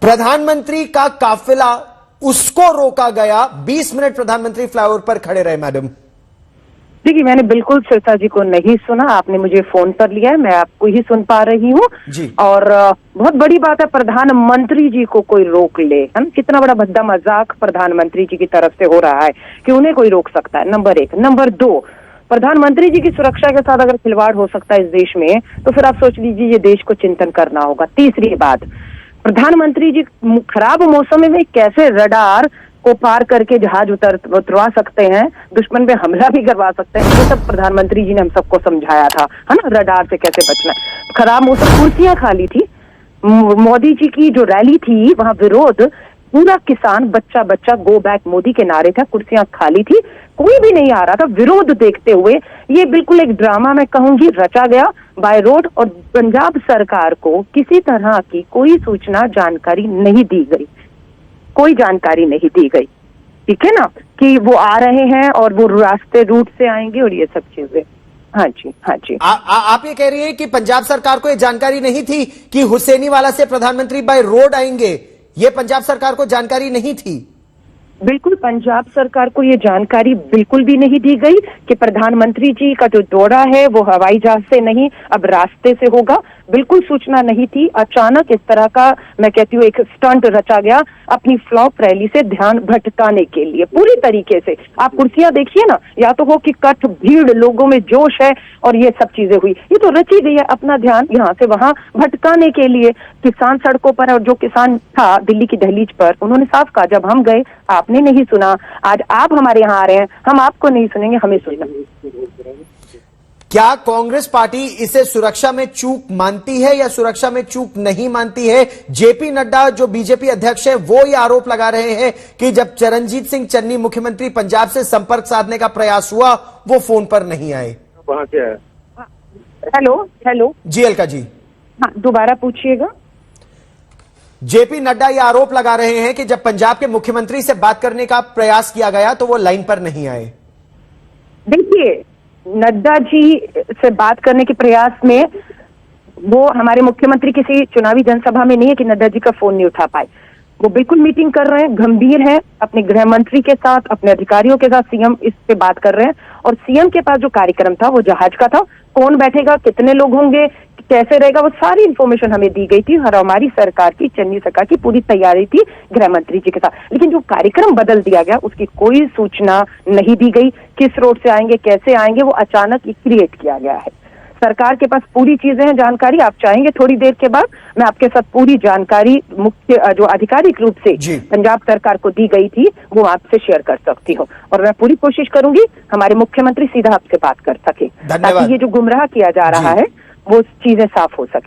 प्रधानमंत्री का काफिला, उसको रोका गया। 20 मिनट प्रधानमंत्री फ्लाईओवर पर खड़े रहे। मैडम देखिए, मैंने बिल्कुल श्वेता जी को नहीं सुना। आपने मुझे फोन पर लिया है, मैं आपको ही सुन पा रही हूँ। और बहुत बड़ी बात है प्रधानमंत्री जी को कोई रोक ले, है ना। कितना बड़ा भद्दा मजाक प्रधानमंत्री जी की तरफ से हो रहा है कि उन्हें कोई रोक सकता है, नंबर 1। नंबर 2, प्रधानमंत्री जी की सुरक्षा के साथ अगर खिलवाड़ हो सकता है इस देश में, तो फिर आप सोच लीजिए ये देश को चिंतन करना होगा। तीसरी बात, प्रधानमंत्री जी खराब मौसम में कैसे रडार को पार करके जहाज उतरवा सकते हैं, दुश्मन पे हमला भी करवा सकते हैं, ये सब प्रधानमंत्री जी ने हम सबको समझाया था, है ना। रडार से कैसे बचना है। खराब मौसम, कुर्सियां खाली थी। मोदी जी की जो रैली थी वहां विरोध, पूरा किसान बच्चा बच्चा गो बैक मोदी के नारे था, कुर्सियां खाली थी, कोई भी नहीं आ रहा था विरोध देखते हुए। ये बिल्कुल एक ड्रामा मैं कहूंगी रचा गया बाय रोड, और पंजाब सरकार को किसी तरह की कोई सूचना जानकारी नहीं दी गई, कोई जानकारी नहीं दी गई, ठीक है ना, कि वो आ रहे हैं और वो रास्ते रूट से आएंगे और ये सब चीजें। हाँ जी, हाँ जी। आप ये कह रही हैं कि पंजाब सरकार को ये जानकारी नहीं थी कि हुसैनीवाला से प्रधानमंत्री बाय रोड आएंगे? ये पंजाब सरकार को जानकारी नहीं थी? बिल्कुल, पंजाब सरकार को ये जानकारी बिल्कुल भी नहीं दी गई कि प्रधानमंत्री जी का जो दौरा है वो हवाई जहाज से नहीं, अब रास्ते से होगा। बिल्कुल सूचना नहीं थी। अचानक इस तरह का, मैं कहती हूँ, एक स्टंट रचा गया अपनी फ्लॉप रैली से ध्यान भटकाने के लिए पूरी तरीके से। आप कुर्सियां देखिए ना, या तो हो कि कट भीड़, लोगों में जोश है और ये सब चीजें हुई, ये तो रची गई है अपना ध्यान यहाँ से वहां भटकाने के लिए। किसान सड़कों पर, और जो किसान था दिल्ली की दहलीज पर, उन्होंने साफ कहा जब हम गए आपने नहीं सुना, आज आप हमारे यहाँ आ रहे हैं, हम आपको नहीं सुनेंगे, हमें सुनना। क्या कांग्रेस पार्टी इसे सुरक्षा में चूक मानती है या सुरक्षा में चूक नहीं मानती है? जेपी नड्डा जो बीजेपी अध्यक्ष है वो ये आरोप लगा रहे हैं कि जब चरणजीत सिंह चन्नी मुख्यमंत्री पंजाब से संपर्क साधने का प्रयास हुआ वो फोन पर नहीं आए। वहां क्या है? हेलो जी अलका जी, हाँ, दोबारा पूछिएगा। जेपी नड्डा ये आरोप लगा रहे हैं कि जब पंजाब के मुख्यमंत्री से बात करने का प्रयास किया गया तो वो लाइन पर नहीं आए। देखिए, नड्डा जी से बात करने के प्रयास में, वो हमारे मुख्यमंत्री किसी चुनावी जनसभा में नहीं है कि नड्डा जी का फोन नहीं उठा पाए। वो बिल्कुल मीटिंग कर रहे हैं, गंभीर है, अपने गृह मंत्री के साथ, अपने अधिकारियों के साथ सीएम इस पे बात कर रहे हैं। और सीएम के पास जो कार्यक्रम था वो जहाज का था, कौन बैठेगा, कितने लोग होंगे, कैसे रहेगा, वो सारी इंफॉर्मेशन हमें दी गई थी। और हमारी सरकार की, चन्नी सरकार की पूरी तैयारी थी गृह मंत्री जी के साथ। लेकिन जो कार्यक्रम बदल दिया गया उसकी कोई सूचना नहीं दी गई। किस रोड से आएंगे, कैसे आएंगे, वो अचानक क्रिएट किया गया है। सरकार के पास पूरी चीजें हैं, जानकारी। आप चाहेंगे थोड़ी देर के बाद मैं आपके साथ पूरी जानकारी मुख्य जो आधिकारिक रूप से पंजाब सरकार को दी गई थी वो आपसे शेयर कर सकती हूँ। और मैं पूरी कोशिश करूंगी हमारे मुख्यमंत्री सीधा आपसे बात कर सके, ताकि ये जो गुमराह किया जा रहा है वो चीजें साफ हो सके।